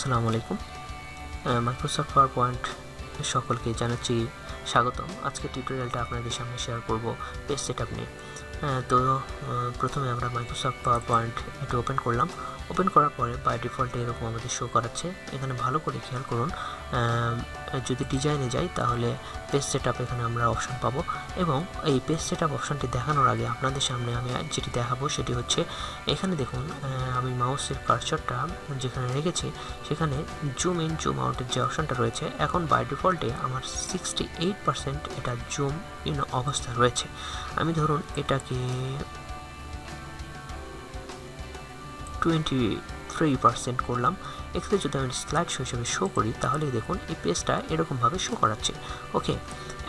আসসালামু আলাইকুম। Microsoft power point সকলকে জানাচ্ছি স্বাগতম। আজকে টিউটোরিয়ালটা আপনাদের সামনে শেয়ার করব পেজ সেটআপ নিয়ে। তো প্রথমে আমরা মাইক্রোসফট পাওয়ার পয়েন্ট এটা ওপেন করলাম। ওপেন করার পরে বাই ডিফল্টে এরকম আমাদের শো করাচ্ছে। এখানে ভালো করে খেয়াল করুন, যদি ডিজাইনে যাই তাহলে পেজ সেটআপ এখানে আমরা অপশন পাবো, এবং এই পেজ সেটআপ অপশনটি দেখানোর আগে আপনাদের সামনে আমি যেটি দেখাবো সেটি হচ্ছে এখানে দেখুন, আমি মাউসের কার্সরটা যেখানে রেখেছি সেখানে জুম ইন জুম আউটের যে অপশনটা রয়েছে, এখন বাই ডিফল্টে আমার 68% এটা জুম ইন অবস্থা রয়েছে। আমি ধরুন এটাকে 23% করলাম। এখানে যদি আমি স্লাইড শো হিসেবে শো করি তাহলে দেখুন এই পেজটা এরকমভাবে শো করাচ্ছে। ওকে,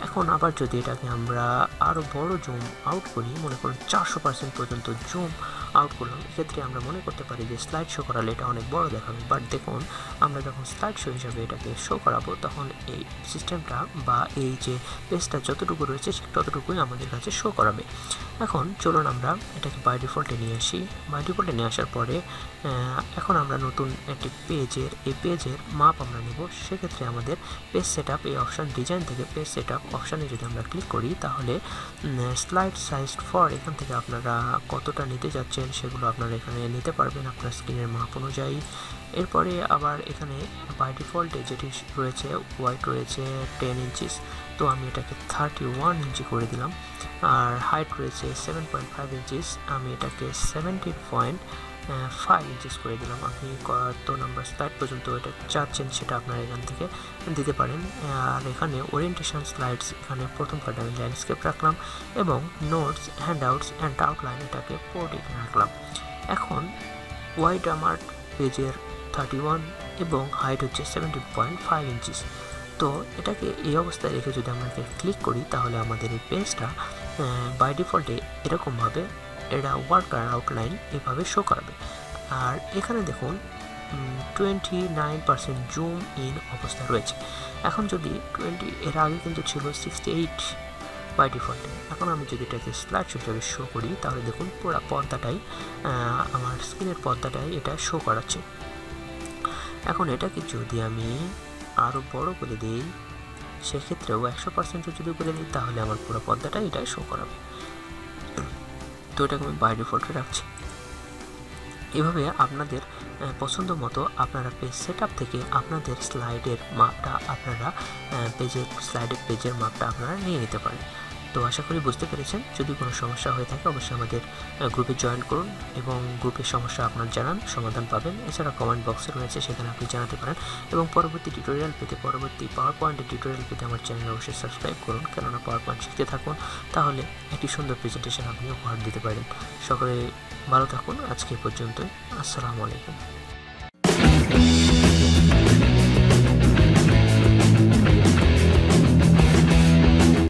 এখন আবার যদি এটাকে আমরা আরও বড় জুম আউট করি, মনে করুন 400% পর্যন্ত জুম আউট করলাম, এক্ষেত্রে আমরা মনে করতে পারি যে স্লাইড শো করালে এটা অনেক বড় দেখাবে। বাট দেখুন, আমরা যখন স্লাইড শো হিসাবে এটাকে শো করাবো তখন এই সিস্টেমটা বা এই যে পেজটা যতটুকু রয়েছে ততটুকুই আমাদের কাছে শো করাবে। এখন চলুন আমরা এটাকে বাই ডিফল্টে নিয়ে আসি। বাই ডিফল্টে নিয়ে আসার পরে এখন আমরা নতুন একটি পেজের মাপ আমরা নেব। সেক্ষেত্রে আমাদের পেজ সেটআপ এই অপশান ডিজাইন থেকে পেজ সেটআপ অপশানে যদি আমরা ক্লিক করি তাহলে স্লাইড সাইজ ফর এখান থেকে আপনারা কতটা নিতে যাচ্ছেন সেগুলো আপনারা এখানে নিতে পারবেন আপনার স্ক্রিনের মাপ অনুযায়ী। এরপরে আবার এখানে বাই ডিফল্টে যেটি রয়েছে ওয়াইড রয়েছে 10 ইঞ্চিস, তো আমি এটাকে 31 ইঞ্চি করে দিলাম। আর হাইট রয়েছে 7.5 ইঞ্চিস, আমি এটাকে 17.5 ইঞ্চিস করে দিলাম। আপনি কত নাম্বার স্লাইড পর্যন্ত এটা চাচ্ছেন সেটা আপনারা এখান থেকে দিতে পারেন। আর এখানে ওরিয়েন্টেশন স্লাইডস, এখানে প্রথম পার্টে আমি ল্যান্ডস্কেপ রাখলাম এবং নোটস, হ্যান্ডআউটস অ্যান্ড আউটলাইন এটাকে 40 রাখলাম। এখন ওয়াইড আমার পেজের 31 এবং হাইট হচ্ছে 17.5 ইঞ্চিস। তো এটাকে এই অবস্থায় রেখে যদি আমরা ক্লিক করি তাহলে আমাদের এই পেজটা বাই ডিফল্টে এরকমভাবে এটা ওয়ার্কার আউটলাইন এভাবে শো করাবে। আর এখানে দেখুন 29% জুম ইন অবস্থা রয়েছে। এখন যদি এর আগে কিন্তু ছিল 68 বাই ডিফল্টে। এখন আমি যদি এটাকে স্লাইড শো হিসেবে শো করি তাহলে দেখুন পুরো পর্দাটাই, আমার স্ক্রিনের পর্দাটাই এটা শো করাচ্ছে। এখন এটাকে যদি আমি আরও বড় করে দিই, সেক্ষেত্রেও 100% যদি করে দিই তাহলে আমার পুরো পর্দাটা এটা শো করাবে। তো এটাকে আমি বাই ডিফল্টে রাখছি। এভাবে আপনাদের পছন্দ মতো আপনারা পেজ সেটআপ থেকে আপনাদের স্লাইডের মাপটা আপনারা পেজের মাপটা আপনারা নিয়ে নিতে পারেন। তো আশা করি বুঝতে পেরেছেন। যদি কোনো সমস্যা হয়ে থাকে অবশ্যই আমাদের গ্রুপে জয়েন করুন এবং গ্রুপের সমস্যা আপনার জানান, সমাধান পাবেন। এছাড়া কমেন্ট বক্সে রয়েছে, সেখানে আপনি জানাতে পারেন। এবং পরবর্তী পাওয়ার পয়েন্টের টিউটোরিয়াল পেতে আমার চ্যানেল অবশ্যই সাবস্ক্রাইব করুন, কেননা পাওয়ার পয়েন্ট শিখতে থাকুন, তাহলে একটি সুন্দর প্রেজেন্টেশন আপনি উপহার দিতে পারেন। সকলে ভালো থাকুন। আজকে পর্যন্তই। আসসালামু আলাইকুম।